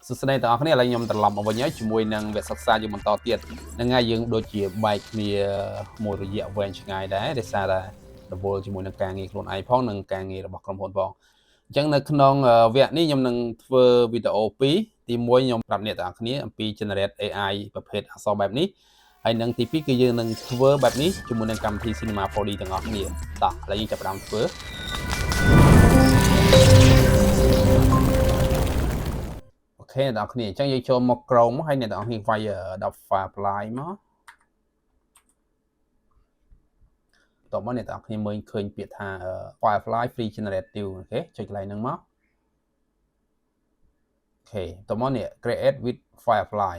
សួស្តីទាំងអស់គ្នាឥឡូវខ្ញុំត្រឡប់មកវិញហើយជាមួយនឹងវគ្គសិក្សាយើងបន្តទៀតហ្នឹងហើយយើងដូចជាបែកគ្នាមួយរយៈវែងឆ្ងាយដែរដោយសារតែរវល់ជាមួយនឹងការងារខ្លួនឯងផងនិងការងាររបស់ក្រុមហ៊ុនផងអញ្ចឹងនៅក្នុងវគ្គនេះខ្ញុំនឹងធ្វើវីដេអូ2ទី1ខ្ញុំប្រាប់អ្នកទាំងអស់គ្នាអំពី generate AI ប្រភេទអក្សរបែបនេះហើយនឹងទី2គឺយើងនឹងធ្វើបែបនេះជាមួយនឹងកម្មវិធី Cinema 4D ទាំងអស់គ្នាតោះឥឡូវយើងចាប់ផ្ដើមធ្វើអូខេអ្នកនរគ្នាអញ្ចឹងយើងចូលមក Chrome ហើយអ្នកនរគ្នាវាយ Adobe Firefly មកតោះមកអ្នកនរគ្នាមើលឃើញពាក្យថា Firefly Free Generative អូខេចុចកន្លែងហ្នឹងមកអូខេតោះមកនេះ Create with Firefly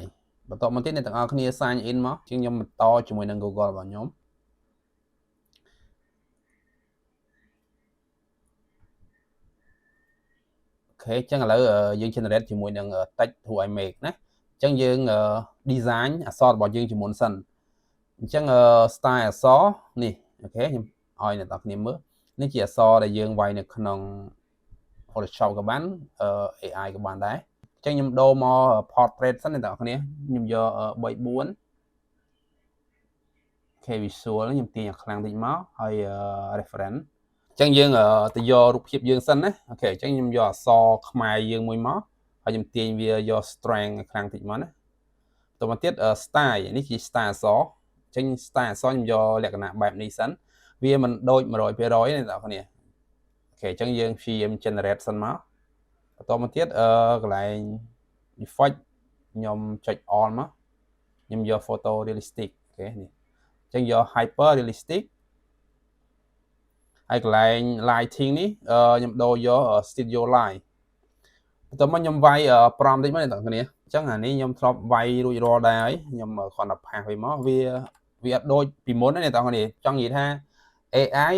បន្ទាប់មកទៀតអ្នកទាំងអស់គ្នា sign in មកជាងខ្ញុំបន្តជាមួយនឹង Google របស់ខ្ញុំអូខេអញ្ចឹងឥឡូវយើង generate ជាមួយនឹង text to image ណាអញ្ចឹងយើង design អក្សររបស់យើងជាមុនសិនអញ្ចឹង style អក្សរនេះអូខេខ្ញុំឲ្យអ្នកទាំងគ្នាមើលនេះជាអក្សរដែលយើងវាយនៅក្នុង Photoshop ក៏បាន AI ក៏បានដែរអញ្ចឹងខ្ញុំដូរមក portrait សិនអ្នកទាំងគ្នាខ្ញុំយក 34 K visual ខ្ញុំទាញឲ្យខ្លាំងតិចមកហើយ reference អញ្ចឹងយើងទៅយករូបភាពយើងសិនណាអូខេអញ្ចឹងខ្ញុំយកអក្សរខ្មែរយើងមួយមកហើយខ្ញុំទាញវាយក strength ឲ្យខ្លាំងតិចមកណាបន្តមកទៀត style នេះជា style អក្សរអញ្ចឹង style អក្សរខ្ញុំយកលក្ខណៈបែបនេះសិនវាមិនដូច 100% ទេអ្នកនរគ្នាអូខេអញ្ចឹងយើងព្យាយាម generate សិនមកបន្តមកទៀតកន្លែង effect ខ្ញុំចុច on មកខ្ញុំយក photo realistic អូខេនេះអញ្ចឹងយក hyper realistic ហើយកន្លែង lighting នេះខ្ញុំដូរយក studio light បន្ទាប់មកខ្ញុំវាយ prompt តិចមកអ្នកនរគ្នាអញ្ចឹងអានេះខ្ញុំធ្លាប់វាយរួចរាល់ដែរហើយខ្ញុំគ្រាន់តែផាសវាមកវាអត់ដូចពីមុនទេអ្នកនរគ្នាចង់និយាយថា AI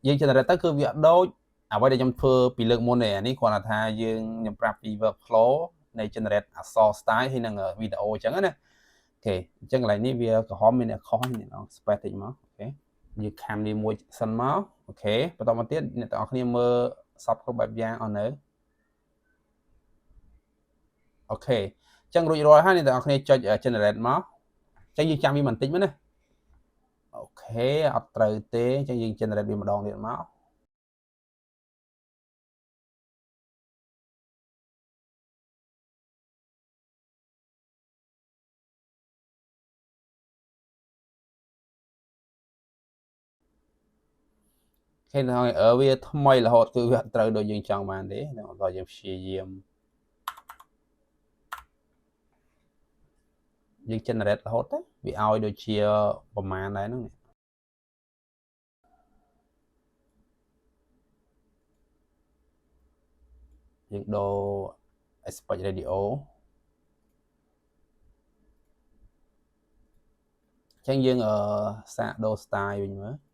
យើង generate ទៅគឺវាអត់ដូចអ្វីដែលខ្ញុំធ្វើពីលើកមុនទេអានេះគ្រាន់តែថាខ្ញុំប្រាប់ពី workflow នៃ generate អក្សរ style ហើយនឹងវីដេអូអញ្ចឹងណាអូខេអញ្ចឹងកន្លែងនេះវាក្រហមមានអ្នកខុសនេះ space តិចមកអូខេយើងខាំនេះមួយសិនមកអូខេបន្តមកទៀតអ្នកទាំងអស់គ្នាមើលសពគ្រប់បែបយ៉ាងអស់នៅអូខេអញ្ចឹងរួចរាល់ហើយអ្នកទាំងអស់គ្នាចុច generate មកអញ្ចឹងយើងចាំវាបន្តិចមកណាអូខេអត់ត្រូវទេអញ្ចឹងយើង generate វាម្ដងទៀតមកឃើញថាវាថ្មីរហូតគឺវាអត់ត្រូវដូចយើងចង់បានទេដល់យើងព្យាយាមយើង generate រហូតទៅវាឲ្យដូចជាប្រមាណដែរហ្នឹងយើងដូរ aspect ratio អញ្ចឹងយើងសាកដូរ style វិញមើល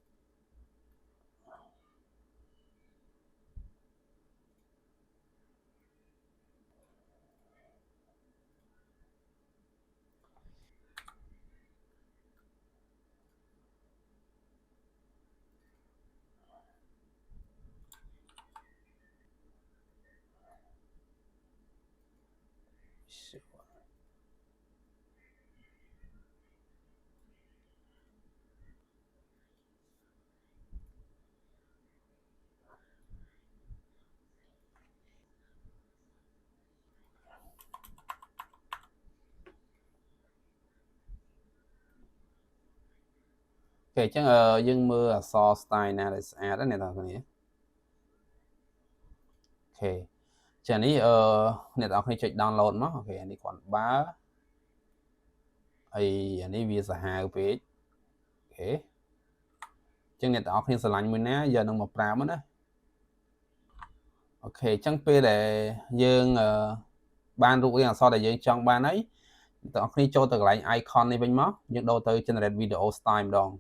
អូខេអញ្ចឹងយើងមើលអក្សរ style ណាដែលស្អាតណាអ្នកនរគ្នាអូខេចានេះអ្នកនរគ្នាចុច download មកអូខេអានេះគ្រាន់បើហើយអានេះវាសាហាវពេកអូខេអញ្ចឹងអ្នកនរគ្នាស្រឡាញ់មួយណាយកនឹងមកប្រើមកណាអូខេអញ្ចឹងពេលដែលយើងបានរូបរាងអក្សរដែលយើងចង់បានហើយអ្នកនរគ្នាចូលទៅកន្លែង icon នេះវិញមកយើងដូរទៅ generate video style ម្ដង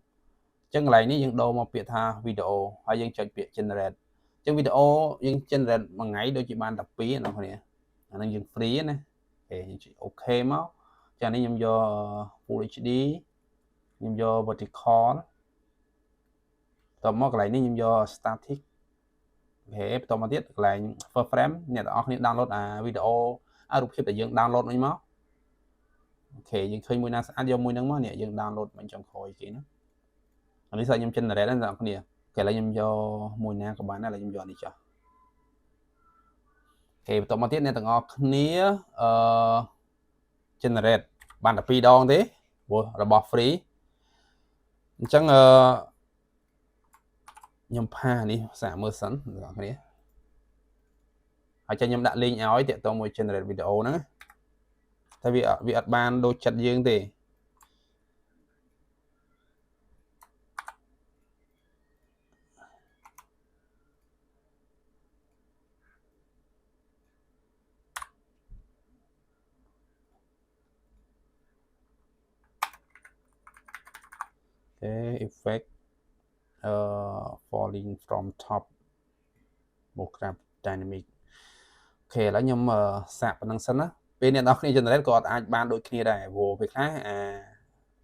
អញ្ចឹងកន្លែងនេះយើងដូរមកពាក្យថា video ហើយយើងចុចពាក្យ generate អញ្ចឹងវីដេអូយើង generate មួយថ្ងៃដូចជាបាន12អ្នកនរគ្នាអាហ្នឹងយើង free ណាអូខេយើងចុច OK មកចានេះខ្ញុំយក Full HD ខ្ញុំយក vertical តទៅមកកន្លែងនេះខ្ញុំយក static អូខេបន្តមកទៀតកន្លែង first frame អ្នកទាំងអស់គ្នា download អាវីដេអូ រូបភាពដែលយើង download មិញមកអូខេយើងឃើញមួយណាស្អាតយកមួយហ្នឹងមកនេះយើង download មិញចំក្រោយគេណាអានេះខ្ញុំ generate ណាបងប្អូនអូខេឥឡូវខ្ញុំយកមួយណាក៏បានដែរឥឡូវខ្ញុំយកនេះចុះអូខេបន្តមកទៀតអ្នកទាំងអស់គ្នាgenerate បានតែ2ដងទេព្រោះរបស់ free អញ្ចឹងខ្ញុំផានេះសាកមើលសិនអ្នកទាំងអស់គ្នាហើយចាំខ្ញុំដាក់ link ឲ្យតាក់ទងមួយ generate video ហ្នឹងតែវាអត់បានដូចចិត្តយើងទេអូខេ effect falling from top mocap dynamic អូខេឥឡូវខ្ញុំសាកប៉ុណ្ណឹងសិនណាពេលអ្នកនរគ្នា generate ក៏អាចបានដូចគ្នាដែរព្រោះពេលខ្លះ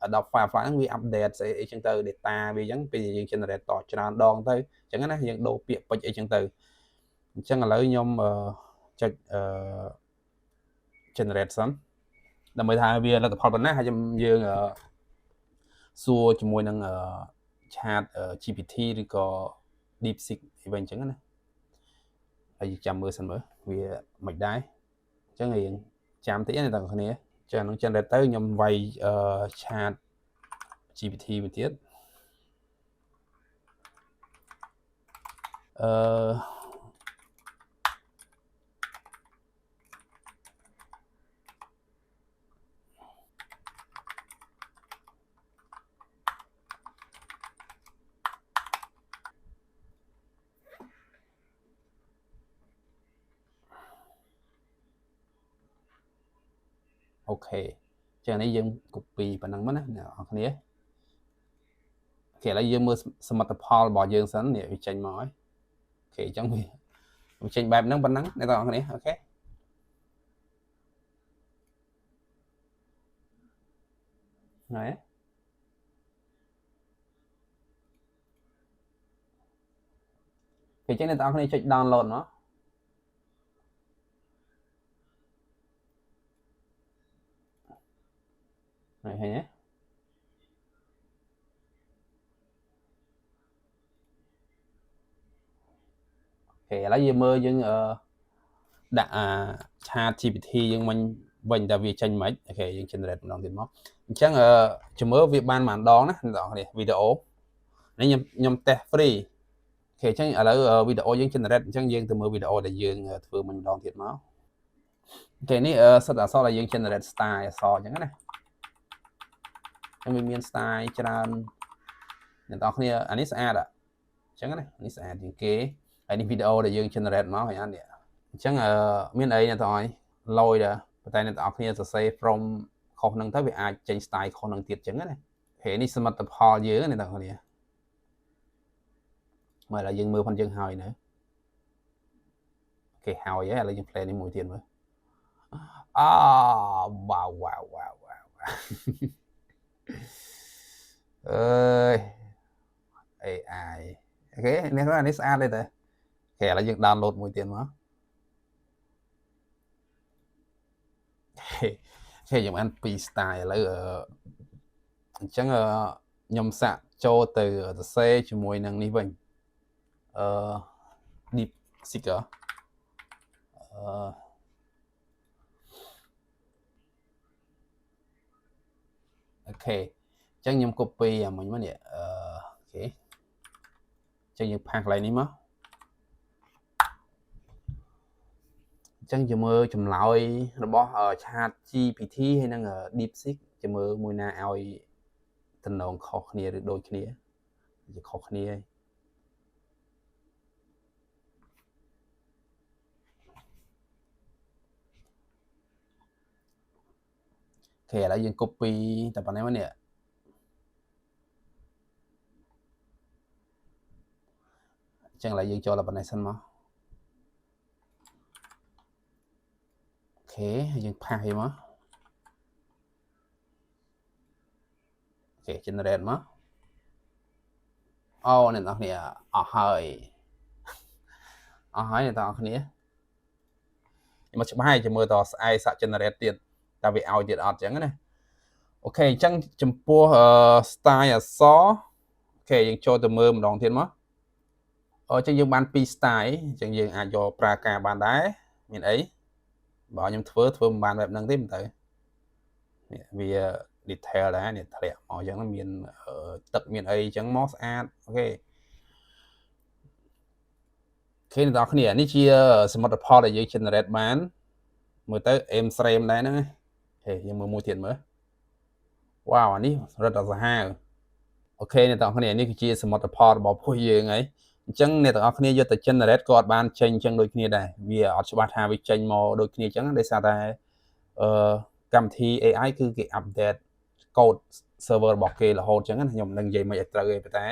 Adobe Firefly ហ្នឹងវា update ស្អីអីចឹងទៅ data វាចឹងពេលយើង generate តច្រើនដងទៅអញ្ចឹងណាយើងដូរពាក្យពេចន៍អីចឹងទៅអញ្ចឹងឥឡូវខ្ញុំចុចgenerate សិនដើម្បីថាវាលទ្ធផលប៉ុណ្ណាហើយយើងសួរជាមួយនឹងchat GPT ឬក៏ DeepSeek អីវិញអញ្ចឹងណាហើយចាំមើលសិនមើលវាមិនដែរអញ្ចឹងយើងចាំតិចណាបងប្អូនចានឹង generate ទៅខ្ញុំវាយchat GPT មួយទៀតអូខេចឹងនេះយើង copy ប៉ុណ្ណឹងមកណាអ្នកនរគ្នាអូខេឥឡូវយើងមើលសមិទ្ធផលរបស់យើងសិននេះវាចេញមកហើយអូខេអញ្ចឹងវាចេញបែបហ្នឹងប៉ុណ្ណឹងអ្នកនរគ្នាអូខេហើយពេលចឹងអ្នកនរគ្នាចុច download មកហើយឃើញទេអូខេឥឡូវយើងមើលយើងដាក់chat GPT យើងមិញវិញតែវាចេញមិនអូខេយើង generate ម្ដងទៀតមកអញ្ចឹងជំរឿវាបានម្ដងណាអ្នកនរគ្នាវីដេអូនេះខ្ញុំ test free អូខេអញ្ចឹងឥឡូវវីដេអូយើង generate អញ្ចឹងយើងទៅមើលវីដេអូដែលយើងធ្វើមិញម្ដងទៀតមកអូខេនេះសិតអក្សរដែលយើង generate style អក្សរអញ្ចឹងណាខ្ញុំមាន style ច្រើនអ្នកនរគ្នាអានេះស្អាតអញ្ចឹងណានេះស្អាតជាងគេហើយនេះវីដេអូដែលយើង generate មកហើយអានេះអញ្ចឹងមានអីអ្នកទាំងអស់ឡយដែរប៉ុន្តែអ្នកទាំងអស់គ្នាសរសេរ from ខុសហ្នឹងទៅវាអាចចេញ style ខុសហ្នឹងទៀតអញ្ចឹងណាហេនេះសមិទ្ធផលយើងអ្នកទាំងអស់គ្នាមើលឥឡូវយើងមើលផងយើងហើយនៅគេហើយឥឡូវយើង play នេះមួយទៀតមើលវ៉ាវអើយ AI អូខេនេះនេះស្អាតទេតើអូខេឥឡូវយើង download មួយទៀតមកអូខេខ្ញុំអាន2 style ឥឡូវអញ្ចឹងខ្ញុំសាកចូលទៅសរសេរជាមួយនឹងនេះវិញDeepSeek អូខេអញ្ចឹងខ្ញុំ copy អាមិញមកនេះអូខេអញ្ចឹងយើងផាសកន្លែងនេះមកអញ្ចឹងជាមើលចម្លើយរបស់ chat GPT ហើយនឹង DeepSeek ជាមើលមួយណាឲ្យតំណងខុសគ្នាឬដូចគ្នាវាខុសគ្នាហើយអូខេឥឡូវយើង copy តែប៉ុណ្ណេះមកនេះអញ្ចឹងឥឡូវយើងចូលតែប៉ុណ្ណេះសិនមកអូខេយើងផាសវាមកអូខេ generate មកអូអ្នកនរគ្នាអស់ហើយអ្នកនរគ្នា មកច្បាស់ហើយជាមួយតស្អែកសាក់ generate ទៀតតែវាឲ្យទៀតអត់ចឹងណាអូខេអញ្ចឹងចំពោះstyle អក្សរអូខេយើងចូលទៅមើលម្ដងទៀតមកអញ្ចឹងយើងបាន2 style អញ្ចឹងយើងអាចយកប្រើការបានដែរមានអីបើខ្ញុំធ្វើមិនបានបែបហ្នឹងទេមិនទៅវា detail ដែរនេះធ្លាក់មកអញ្ចឹងមានទឹកមានអីអញ្ចឹងមកស្អាតអូខេឃើញដល់គ្នានេះជាសមិទ្ធផលដែលយើង generate បានមើលទៅ aim frame ដែរហ្នឹងហេយើងមើលមួយទៀតមើលវ៉ាវអានេះរត់ដល់សាហាវអូខេអ្នកទាំងអស់គ្នានេះគឺជាសមិទ្ធផលរបស់ពួកយើងហើយអញ្ចឹងអ្នកទាំងអស់គ្នាយកទៅ generate ក៏អត់បានចេញអញ្ចឹងដូចគ្នាដែរវាអត់ច្បាស់ថាវាចេញមកដូចគ្នាអញ្ចឹងដោយសារតែកម្មវិធី AI គឺគេ update code server របស់គេរហូតអញ្ចឹងណាខ្ញុំនឹងនិយាយមិនឲ្យត្រូវទេប៉ុន្តែ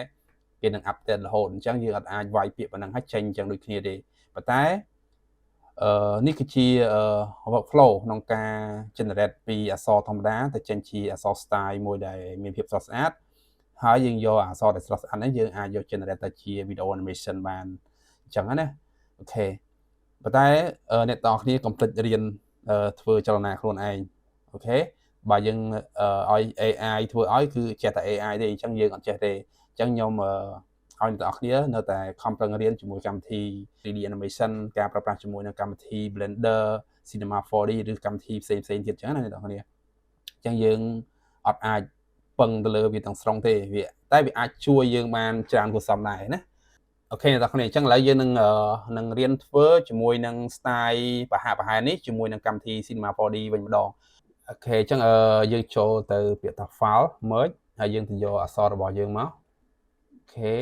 គេនឹង update រហូតអញ្ចឹងយើងអត់អាចវាយពាក្យប៉ុណ្ណឹងឲ្យចេញអញ្ចឹងដូចគ្នាទេប៉ុន្តែនេះគឺជា workflow ក្នុងការ generate ពីអក្សរធម្មតាទៅចេញជាអក្សរ style មួយដែលមានភាពស្រស់ស្អាតហើយយើងយកអក្សរដែលស្រស់ស្អាតនេះយើងអាចយក generate ទៅជា video animation បានអញ្ចឹងណាអូខេប៉ុន្តែអ្នកទាំងអស់គ្នាកុំភ្លេចរៀនធ្វើចលនាខ្លួនឯងអូខេបើយើងឲ្យ AI ធ្វើឲ្យគឺចេះតែ AI ទេអញ្ចឹងយើងអត់ចេះទេអញ្ចឹងខ្ញុំឲ្យអ្នកទាំងអស់គ្នានៅតែខំប្រឹងរៀនជាមួយកម្មវិធី 3D animation ការប្រើប្រាស់ជាមួយនឹងកម្មវិធី Blender Cinema 4D ឬកម្មវិធីផ្សេងៗទៀតអញ្ចឹងណាអ្នកទាំងអស់គ្នាអញ្ចឹងយើងអត់អាចពឹងទៅលើវាទាំងស្រុងទេតែវាអាចជួយយើងបានច្រើនគួរសមដែរណាអូខេអ្នកទាំងគ្នាអញ្ចឹងឥឡូវយើងនឹងរៀនធ្វើជាមួយនឹង style ប្រហែលនេះជាមួយនឹងកម្មវិធី Cinema 4D វិញម្ដងអូខេអញ្ចឹងយើងចូលទៅពាក្យថា file merge ហើយយើងទៅយកអក្សររបស់យើងមកអូខេ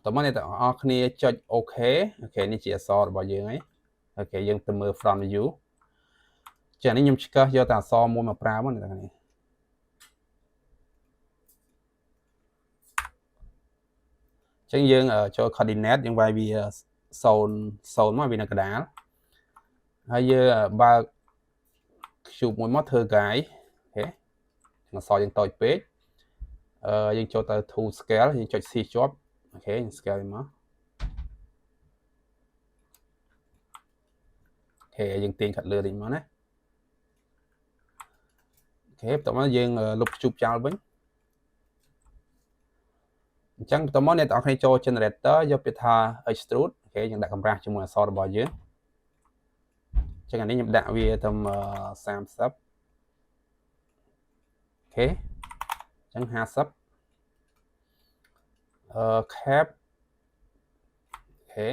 តោះមកអ្នកទាំងអស់គ្នាចុចអូខេអូខេនេះជាអក្សររបស់យើងហើយអូខេយើងទៅមើល front view ចានេះខ្ញុំឆ្កឹះយកតែអក្សរមួយមកប្រើមកអ្នកទាំងគ្នាអញ្ចឹងយើងចូល coordinate យើងវាយវា0មកវានៅកណ្ដាលហើយយើងបើក cube មួយមកធ្វើ guide អូខេអក្សរយើងតូចពេកយើងចូលទៅ to scale យើងចុច C ជាប់អូខេ scale មកអូខេយើងទាញខាត់លើតិចមកណាអូខេបន្ទាប់មកយើងលុប cube ចោលវិញអញ្ចឹងបន្ទាប់មកអ្នកទាំងអស់គ្នាចូល generator យកពាក្យថា extrude អូខេយើងដាក់កម្រាស់ជាមួយអក្សររបស់យើងអញ្ចឹងអានេះខ្ញុំដាក់វាទៅ30អូខេអញ្ចឹង50cap អូខេ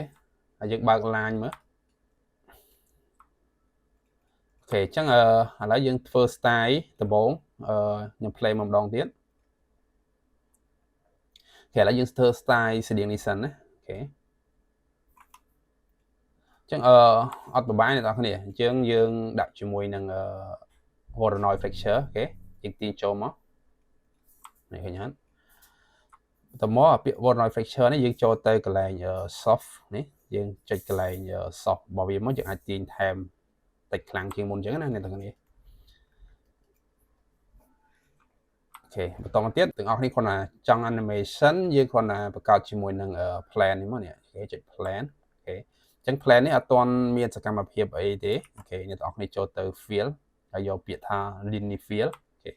ហើយយើងបើក line មើលអូខេអញ្ចឹងឥឡូវយើងធ្វើ style ដំបូងខ្ញុំ play ម្ដងទៀតអូខេឥឡូវយើងធ្វើ style ស្តៀងនេះសិនណាអូខេអញ្ចឹងអត់ប្រហែលអ្នកនរគ្នាអញ្ចឹងយើងដាក់ជាមួយនឹងVoronoi Fracture អូខេយើងទាញចូលមកនេះឃើញអត់តមកពាក្យ Voronoi Fracture នេះយើងចូលទៅកន្លែង soft នេះយើងចុចកន្លែង soft របស់វាមកយើងអាចទាញថែមតិចខ្លាំងជាងមុនអញ្ចឹងណាអ្នកនរគ្នាអូខេបន្តមកទៀតទាំងអស់គ្នាគ្រាន់តែចង់ animation យើងគ្រាន់តែបង្កើតជាមួយនឹង plan នេះមកនេះអូខេចុច plan អូខេអញ្ចឹង plan នេះអត់ទាន់មានសកម្មភាពអីទេអូខេអ្នកទាំងអស់គ្នាចូលទៅ fill ហើយយកពាក្យថា linear fill អូខេ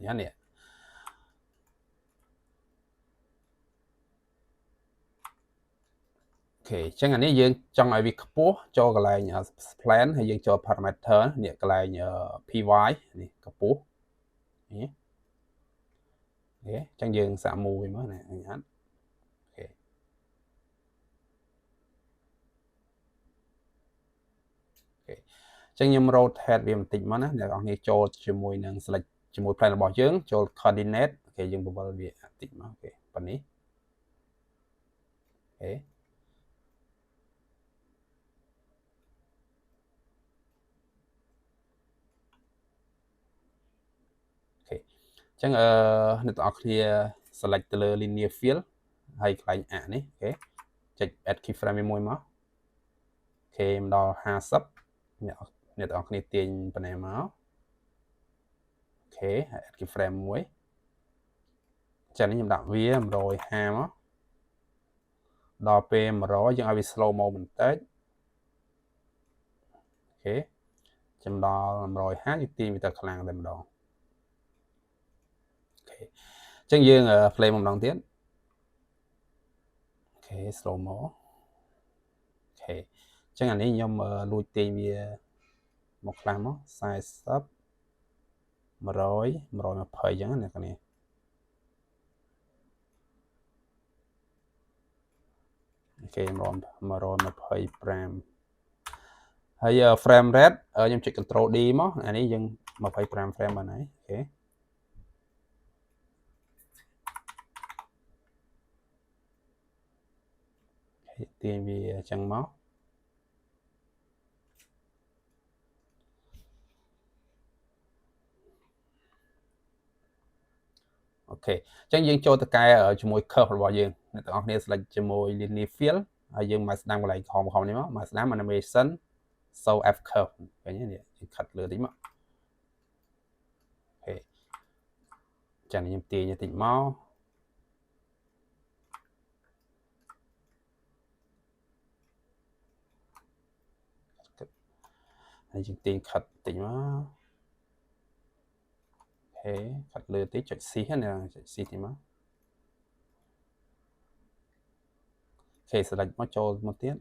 យ៉ាងនេះអូខេអញ្ចឹងអានេះយើងចង់ឲ្យវាខ្ពស់ចូលកន្លែង plan ហើយយើងចូល parameter នេះកន្លែង py នេះខ្ពស់នេះអូខេអញ្ចឹងយើងសាកមួយមើលណាអញ្ចឹងអូខេអញ្ចឹងខ្ញុំ rotate វាបន្តិចមកណាអ្នកនរគ្នាចូលជាមួយនឹង select ជាមួយ plan របស់យើងចូល coordinate អូខេយើងបវល់វាបន្តិចមកអូខេប៉ុណ្នេះអូខេអញ្ចឹងអ្នកទាំងអស់គ្នា select ទៅលើ linear fill ហើយកន្លែងអានេះអូខេចុច add keyframe មួយមកអូខេមកដល់50អ្នកទាំងអស់គ្នាទាញប៉ុណ្ណេះមកអូខេ add keyframe មួយអូ ចានេះខ្ញុំដាក់វា150មកដល់ពេល100យើងឲ្យវា slow mo បន្តិចអូខេចាំដល់150យើងទាញវាទៅខ្លាំងតែម្ដងអូខេអញ្ចឹងយើង play ម្ដងទៀតអូខេ slow mo អូខេអញ្ចឹងអានេះខ្ញុំលួចទាញវាមកខ្លះមក40 100 120អញ្ចឹងណាអ្នកនាងអូខេ125ហើយ frame rate ខ្ញុំចុច control D មកអានេះយើង25 frame បានហើយអូខេទាញវាអញ្ចឹងមកអូខេអញ្ចឹងយើងចូលទៅកែជាមួយ curve របស់យើងអ្នកទាំងអស់គ្នា select ជាមួយ linear fill ហើយយើងមកស្ដាំកន្លែងខំនេះមកស្ដាំ animation show f curve ឃើញទេនេះយើងខាត់លើតិចមកអូខេចាំខ្ញុំទាញតិចមកហើយយើងទាញខាត់តិចមកអូខេខាត់លើតិចចុច C ណាចុច C តិចមកអូខេ select មកចូលមកទៀត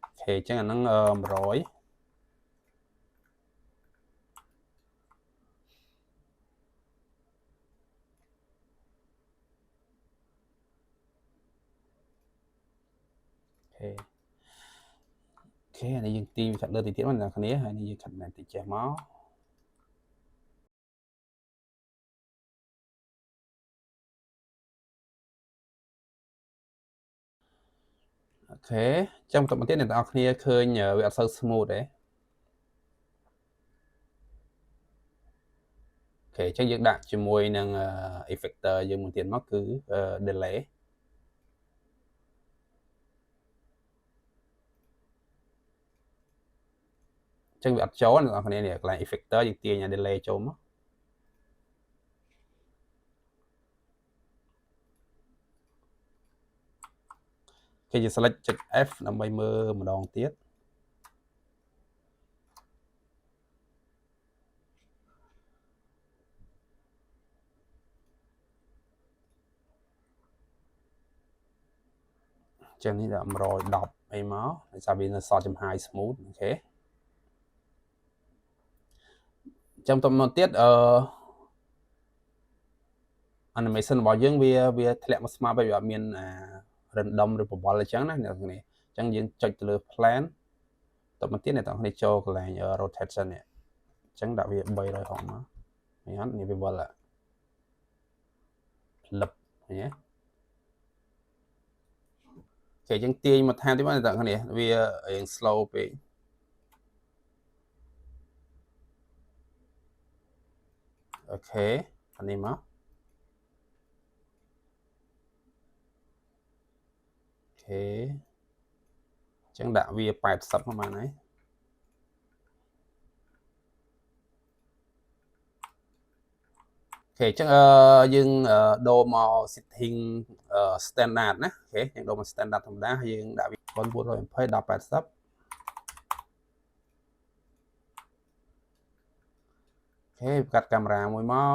អូខេអញ្ចឹងអាហ្នឹង100អូខេអានេះយើងទាញខាត់លើតិចទៀតមកអ្នកគ្នាហើយនេះយើងខាត់បន្តិចចេះមកអូខេចាំបន្តមកទៀតអ្នកទាំងអស់គ្នាឃើញវាអត់សូវ smooth ទេអូខេអញ្ចឹងយើងដាក់ជាមួយនឹង effector យើងមួយទៀតមកគឺ delay អញ្ចឹងវាអត់ចូលអ្នកនរគ្នានេះកន្លែង effector យើងទាញ delay ចូលមកគេจะ select ចុច F ដើម្បីមើលម្ដងទៀតចឹងនេះដាក់110អីមកដោយសារវានៅសល់ចំហាយ smooth អូខេចាំតមកទៀតanimation របស់យើងវាធ្លាក់មកស្មើបែបវាអត់មាន random ឬបបល់អញ្ចឹងណាអ្នកនរគ្នាអញ្ចឹងយើងចុចទៅលើ plan តមកទៀតអ្នកនរគ្នាចូលកន្លែង rotation នេះអញ្ចឹងដាក់វា360មកនេះអត់នេះវាវល់លឹបឃើញទេគេអញ្ចឹងទាញមកថែមទៀតមកអ្នកនរគ្នាវារៀង slow ពេកអូខេអានេះមកអូខេអញ្ចឹងដាក់វា80មកបានហើយអូខេអញ្ចឹងយើងដូរមក setting standard ណាអូខេយើងដូរមក standard ធម្មតាយើងដាក់វា1420ដល់80អូខេកាត់កាមេរ៉ាមួយមក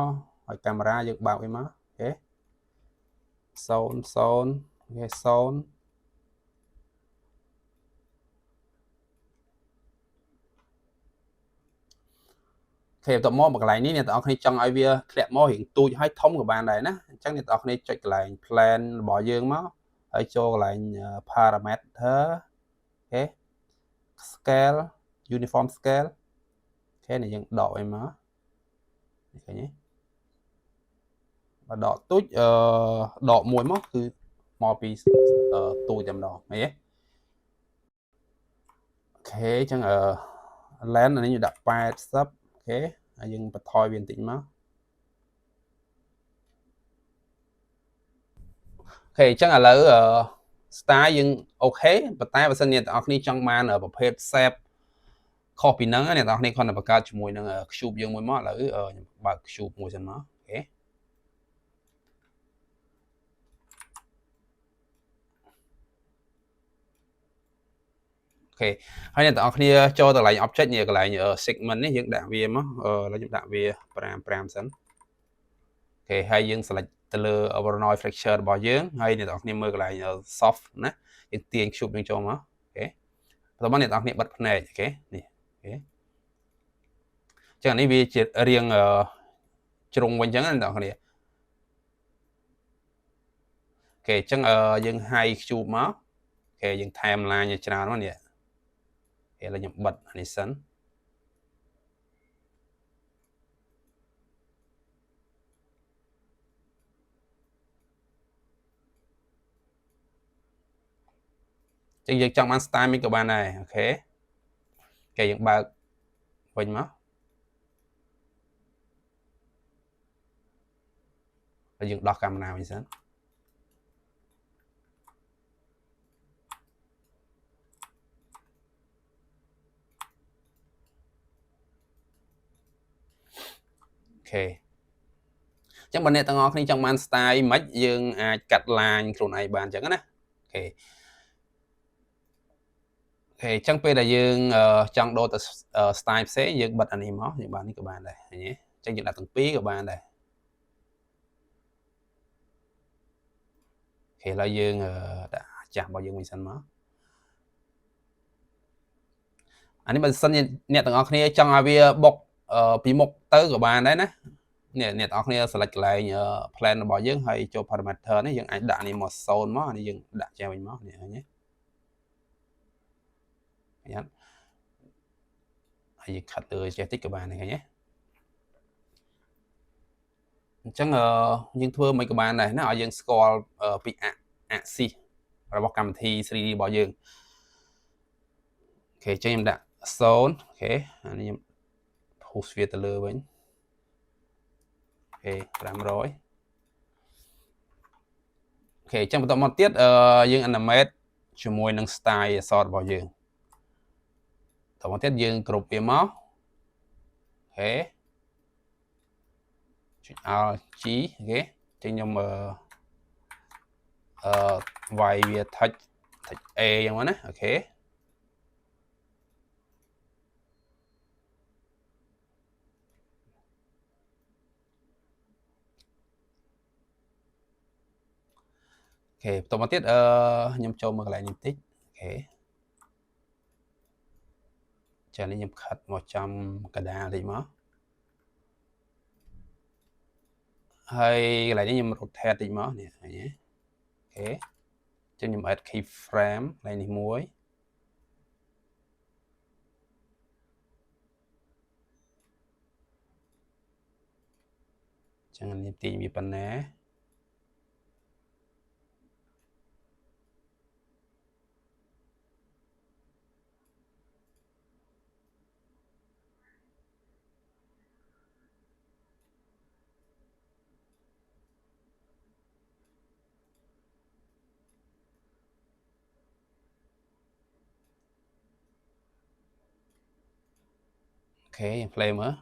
ហើយកាមេរ៉ាយើងបើកវាមកអូខេ00អូខេ0ខេបន្ទាប់មកកន្លែងនេះអ្នកទាំងអស់គ្នាចង់ឲ្យវាធ្លាក់មករៀងទូចហើយធំក៏បានដែរណាអញ្ចឹងអ្នកទាំងអស់គ្នាចុចកន្លែង plan របស់យើងមកហើយចូលកន្លែង parameter អូខេ scale uniform scale អូខេនេះយើងដកអីមកឃើញទេបើដកទូចដកមួយមកគឺមកពីទូចតែម្ដងឃើញទេអូខេអញ្ចឹងlens នេះយើងដាក់80អូខេហើយយើងបន្ថយវាបន្តិចមកអូខេអញ្ចឹងឥឡូវ style យើងអូខេប៉ុន្តែបើសិនអ្នកទាំងអស់គ្នាចង់បានប្រភេទ shape ខុសពីហ្នឹងអ្នកនរគ្នាគ្រាន់តែបង្កើតជាមួយនឹង cube យើងមួយមកឥឡូវខ្ញុំបើក cube មួយសិនមកអូខេអូខេហើយអ្នកនរគ្នាចូលទៅកន្លែង object នេះកន្លែង segment នេះយើងដាក់វាមកឥឡូវខ្ញុំដាក់វា5សិនអូខេហើយយើង select ទៅលើ Voronoi fracture របស់យើងហើយអ្នកនរគ្នាមើលកន្លែង soft ណាយើងទាញ cube យើងចូលមកអូខេបន្ទាប់មកអ្នកនរគ្នាបិទភ្នែកអូខេនេះអូខេចឹងនេះវាជារាងជ្រុងវិញចឹងណាអ្នកនរគ្នាអូខេចឹងយើង hide cube មកអូខេយើង timeline ឲ្យច្រើនមកនេះឥឡូវខ្ញុំបិទនេះសិនចឹងយើងចង់បាន style មិនក៏បានដែរអូខេគេយើងបើកវិញមកហើយយើងដោះកាមេរ៉ាវិញសិនអូខេចឹងបើអ្នកទាំងអស់គ្នាចង់បាន style មិនយើងអាចកាត់ line ខ្លួនឯងបានចឹងណាអូខេអូខេចឹងពេលដែលយើងចង់ដូរទៅ style ផ្សេងយើងបិទអានេះមកយើងបាននេះក៏បានដែរឃើញទេចឹងយើងដាក់ទាំងពីរក៏បានដែរអូខេឥឡូវយើងដាក់ចាស់របស់យើងវិញសិនមកអានេះបើសិនអ្នកទាំងអស់គ្នាចង់ឲ្យវាបុកពីមុខទៅក៏បានដែរណាអ្នកទាំងអស់គ្នា select កន្លែង plan របស់យើងហើយចូល parameter នេះយើងអាចដាក់នេះមក0មកនេះយើងដាក់ចេះវិញមកនេះឃើញទេឃើញអត់ហើយយើងខាត់លើចេះតិចក៏បានដែរឃើញទេអញ្ចឹងយើងធ្វើមិនក៏បានដែរណាឲ្យយើងស្គាល់ពីaxis របស់កម្មវិធី 3D របស់យើងអូខេអញ្ចឹងខ្ញុំដាក់0អូខេអានេះខ្ញុំ push វាទៅលើវិញអូខេ500អូខេអញ្ចឹងបន្តមកទៀតយើង animate ជាមួយនឹង style អក្សររបស់យើងបន្តមកទៀតយើងគ្រប់វាមកអូខេចុច Alt G អូខេអញ្ចឹងខ្ញុំវាយវា touch A អញ្ចឹងមកណាអូខេអូខេបន្តមកទៀតខ្ញុំចូលមកកន្លែងនេះបន្តិចអូខេចានេះខ្ញុំខាត់មកចំកដាលតិចមកហើយកន្លែងនេះខ្ញុំ rotate តិចមកនេះឃើញទេអូខេចឹងខ្ញុំ add keyframe កន្លែងនេះមួយចឹងនេះទាញវាប៉ុណ្ណាអូខេ play មើល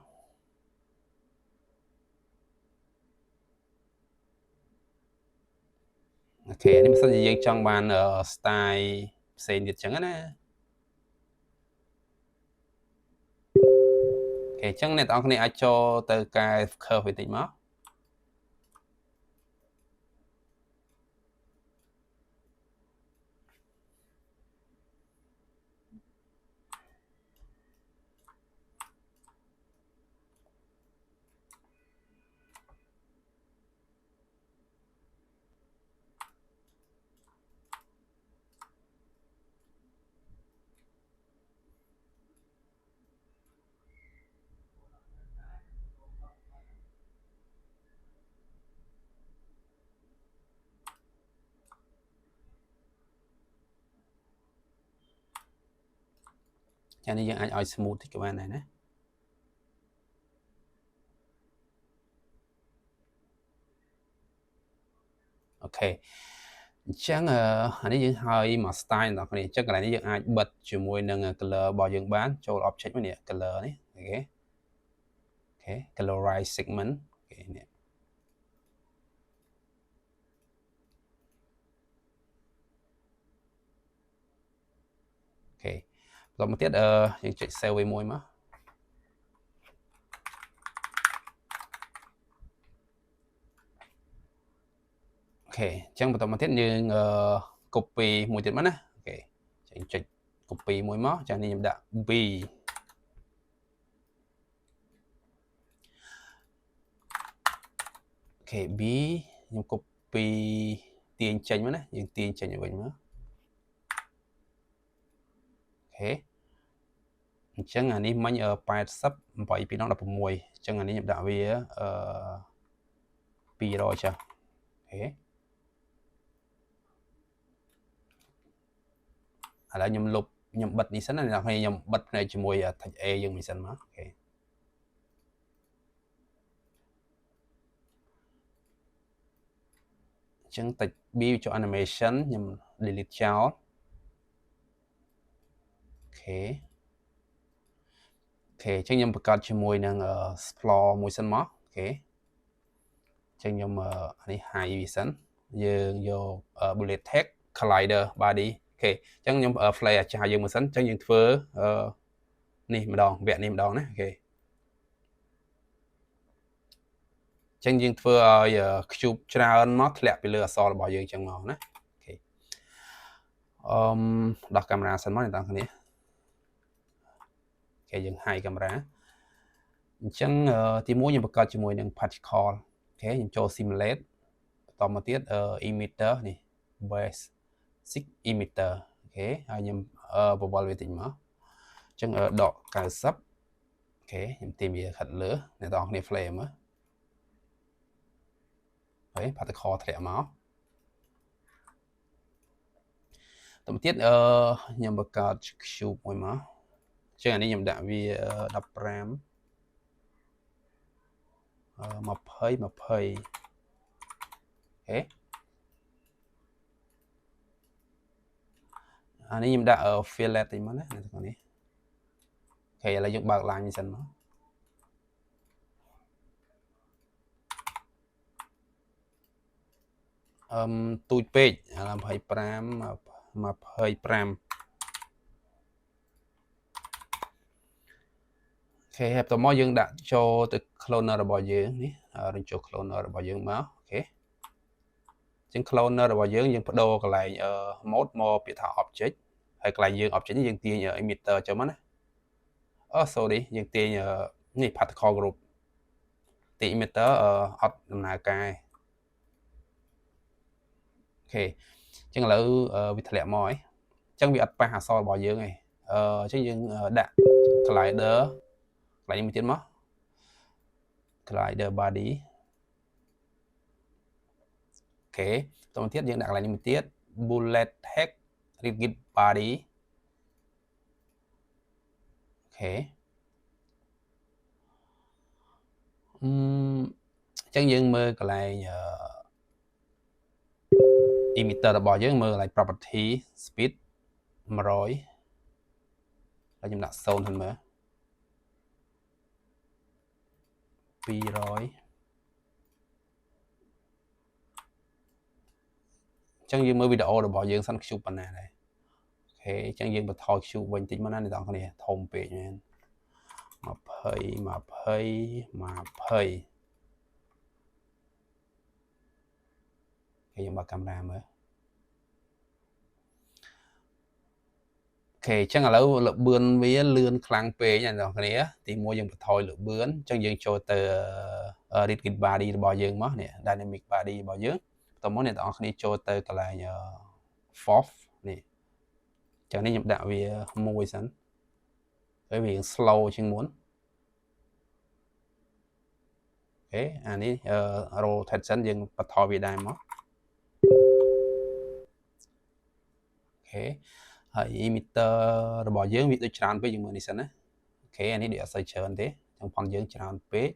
អូខេនេះមិនសិនជាយើងចង់បាន style ផ្សេងទៀតចឹងណាអូខេចឹងអ្នកនរគ្នាអាចចូលទៅកែ curve បន្តិចមកចានេះយើងអាចឲ្យ smooth តិចក៏បានដែរណាអូខេ chẳng anh ấy những hơi mà style đó này chắc là những ai bật chỉ môi nâng color bao nhiêu bán cho object với nè color này okay okay colorize segment okay nè okay rồi một tiết những chạy sale với môi mà okay chẳng bắt một tiết như copy môi tiết mất nè okay chẳng chạy copy môi mất chẳng nên đã b okay b nhưng copy tiền chênh mất nè những tiền chênh như vậy nữa okay chẳng hạn ní mình bài sắp vậy vì nó là một mùi chẳng hạn ní nhập đạo về pi rồi chưa okay là nhầm lục nhầm bật đi sẵn này là hay nhầm bật này chỉ mùi thạch e dương mình sẵn mà okay chẳng tạch build cho animation nhầm delete child okay okay chẳng nhầm bật cho mùi năng explore mùi sẵn mà okay chẳng nhầm này hai vì sẵn dương vô bullet text collider body okay chẳng nhầm flare cho hai dương mình sẵn chẳng dương phơ nè mà đòn vẹn nè mà đòn đấy okay chẳng dương phơ chụp trao nó lẹ bị lừa so là bỏ dương chẳng màu đấy okay đặt camera sẵn mất này tao này okay dương hai camera chẳng thì muốn như bậc cao chỉ mùi những particle okay những cho simulateต่อมาtiết emitter này basic emitter okay hai nhầm bộ ball về tỉnh mà chẳng đọ cả sắp okay nhầm tìm gì khẩn lửa này đọ này flame á đấy particle thẻ máu tổng tiết nhầm bậc cao chụp mùi mà chẳng hạn nhầm đạn vì đập ram mập hơi okay anh em đã ở fillet thì mới này con này okay là dùng bạc lại như sẵn nó tụi page làm hơi pram mà hơi pram okay hẹp tao mò dương đã cho từ cloner là bao dương ní rồi cho cloner là bao dương máu okay chính cloner là bao dương dương bắt đầu cái lại mode more bị thảo object hay cái lại dương object dương tiền ở emitter cho mắt sorry dương tiền này particle group thì emitter ở làm nào cái okay chẳng là bị thẹn mỏi chẳng bị ắt pa hà so bao dương này chẳng dương đã cái lại đỡ lại như tiếng mất slider body ok tổng tiết dương đặt lại như một tiết bullet head rigid body ok chẳng dương mơ cái lại emitter là bỏ dương mơ lại property speed mà rồi là chúng ta zone hơn nữa pi rồi chẳng dương mơ video là bỏ dương xanh chụp bên này này ok chẳng dương bật thôi chụp bên tính mà này toàn cái này thông về nha mà phơi cái dùng bật camera mới ok chẳng là lâu lượng bươn với lươn khlang pe nha rồi cái này thì mua dùng thôi lượng bướn chẳng dương cho từ rigid body bỏ dương mất nè dynamic body bỏ dương tao muốn này tao đi cho từ cái này fourth nè chẳng nên nhập đạo vì môi sẵn bởi vì slow chẳng muốn ok anh ấy rotate sẵn dương bật thôi vì đây mất ok emitter bỏ dương vị tôi tràn với dùng mình sẵn á ok anh ấy để xây trơn thế trong phần dương tràn page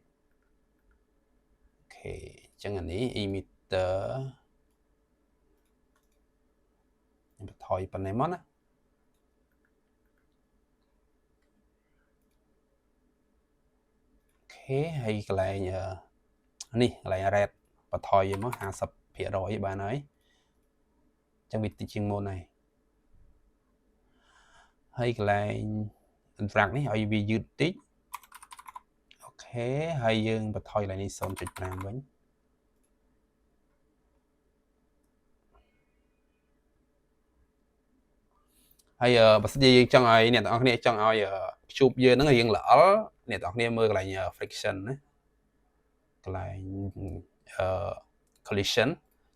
ok chẳng anh ấy emitter បន្ថយប៉ុណ្ណេះមកណាអូខេហើយកន្លែងនេះកន្លែង red បន្ថយមក 50% បានហើយចឹងវាតិចជាងមុនហើយកន្លែង interact នេះឲ្យវាយឺតតិចអូខេហើយយើងបន្ថយកន្លែងនេះ 0.5 វិញហើយបើសិនជាយើងចង់ឲ្យអ្នកទាំងអស់គ្នាចង់ឲ្យព្យូបយើងហ្នឹងរៀងល្អអ្នកទាំងអស់គ្នាមើលកន្លែង friction ណាកន្លែងcollision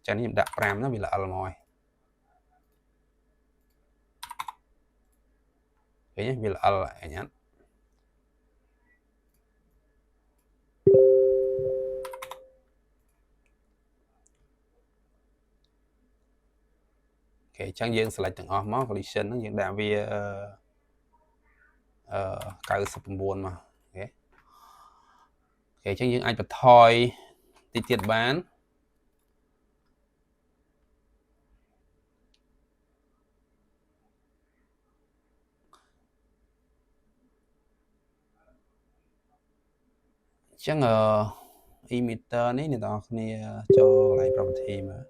ចឹងនេះខ្ញុំដាក់5ហ្នឹងវាល្អមកហើយឃើញវាល្អអញ្ញ៉ាត់អូខេអញ្ចឹងយើង select ទាំងអស់មក collision ហ្នឹងយើងដាក់វា99មកអូខេអញ្ចឹងយើងអាចបន្ថយតិចទៀតបានអញ្ចឹងemitter នេះអ្នកទាំងអស់គ្នាចូលកន្លែង property មើល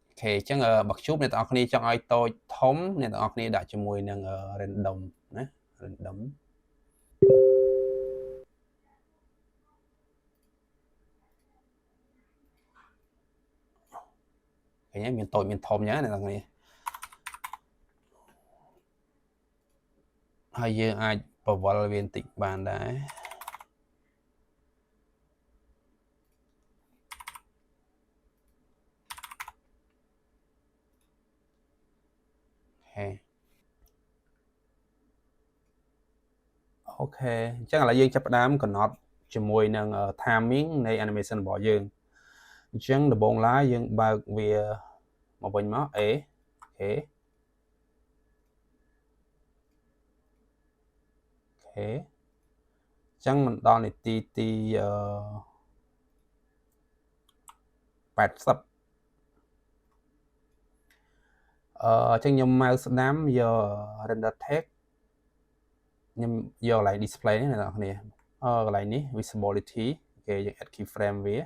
អូខេអញ្ចឹងបើជួបអ្នកទាំងអស់គ្នាចង់ឲ្យតូចធំអ្នកទាំងអស់គ្នាដាក់ជាមួយនឹង random ណា random ឃើញមានតូចមានធំអញ្ចឹងអ្នកទាំងអស់គ្នាហើយយើងអាចបវល់វាបន្តិចបានដែរអូខេអញ្ចឹងឥឡូវយើងចាប់ផ្ដើមកំណត់ជាមួយនឹង timing នៃ animation របស់យើងអញ្ចឹងដំបូងឡើយយើងបើកវាមកវិញមក A អូខេអញ្ចឹងមិនដល់នាទីទី80អញ្ចឹងខ្ញុំមកស្ដាំយក render text ខ្ញុំយកកន្លែង display នេះអ្នកនរគ្នាកន្លែងនេះ visibility គេយើង add keyframe វា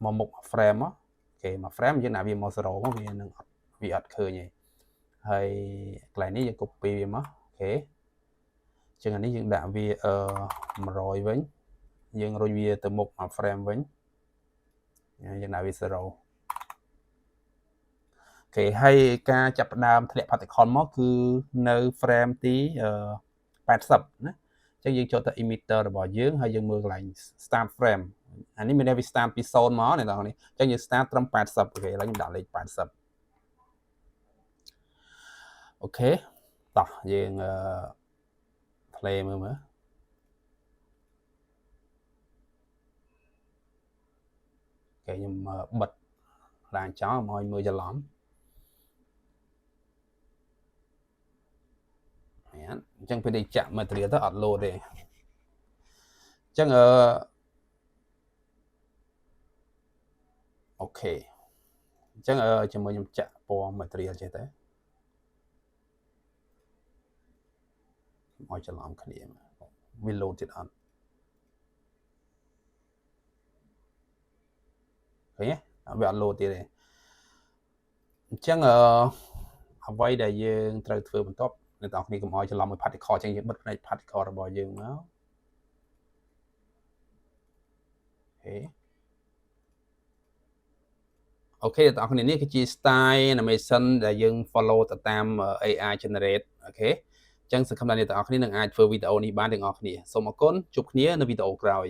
មកមុខ frame មកគេមក frame យើងដាក់វាមក0មកវានឹងវាអត់ឃើញទេហើយកន្លែងនេះយើង copy វាមកអូខេចឹងអានេះយើងដាក់វា100វិញយើងរុញវាទៅមុខមក frame វិញយើងដាក់វា0អូខេហើយការចាប់ផ្ដើមធ្លាក់ particle មកគឺនៅ frame ទី80ណាអញ្ចឹងយើងចូលទៅ emitter របស់យើងហើយយើងមើលកន្លែង start frame អានេះមានន័យវា start ពី0មកអ្នកនរនេះអញ្ចឹងយើង start ត្រឹម80អូខេឥឡូវខ្ញុំដាក់លេខ80អូខេតោះយើង play មើលអូខេខ្ញុំបិទឡានចោលមកឲ្យមើលច្រឡំអញ្ចឹងពេលនេះចាក់ material ទៅអត់ load ទេអញ្ចឹងអូខេអញ្ចឹងជាមួយខ្ញុំចាក់ពណ៌ material ចេះទៅឲ្យច្រឡំគ្នាវា load ទៀតអត់ឃើញទេវាអត់ load ទៀតទេអញ្ចឹងអ្វីដែលយើងត្រូវធ្វើបន្ទាប់អ្នកទាំងគ្នាកុំឲ្យច្រឡំមួយ particle អញ្ចឹងយើងបិទផ្នែក particle របស់យើងមកអូខេអ្នកទាំងគ្នានេះគឺជា style animation ដែលយើង follow ទៅតាម AI generate អូខេអញ្ចឹងសង្ឃឹមថាអ្នកទាំងអស់គ្នានឹងអាចធ្វើវីដេអូនេះបានទាំងអស់គ្នាសូមអរគុណជួបគ្នានៅវីដេអូក្រោយ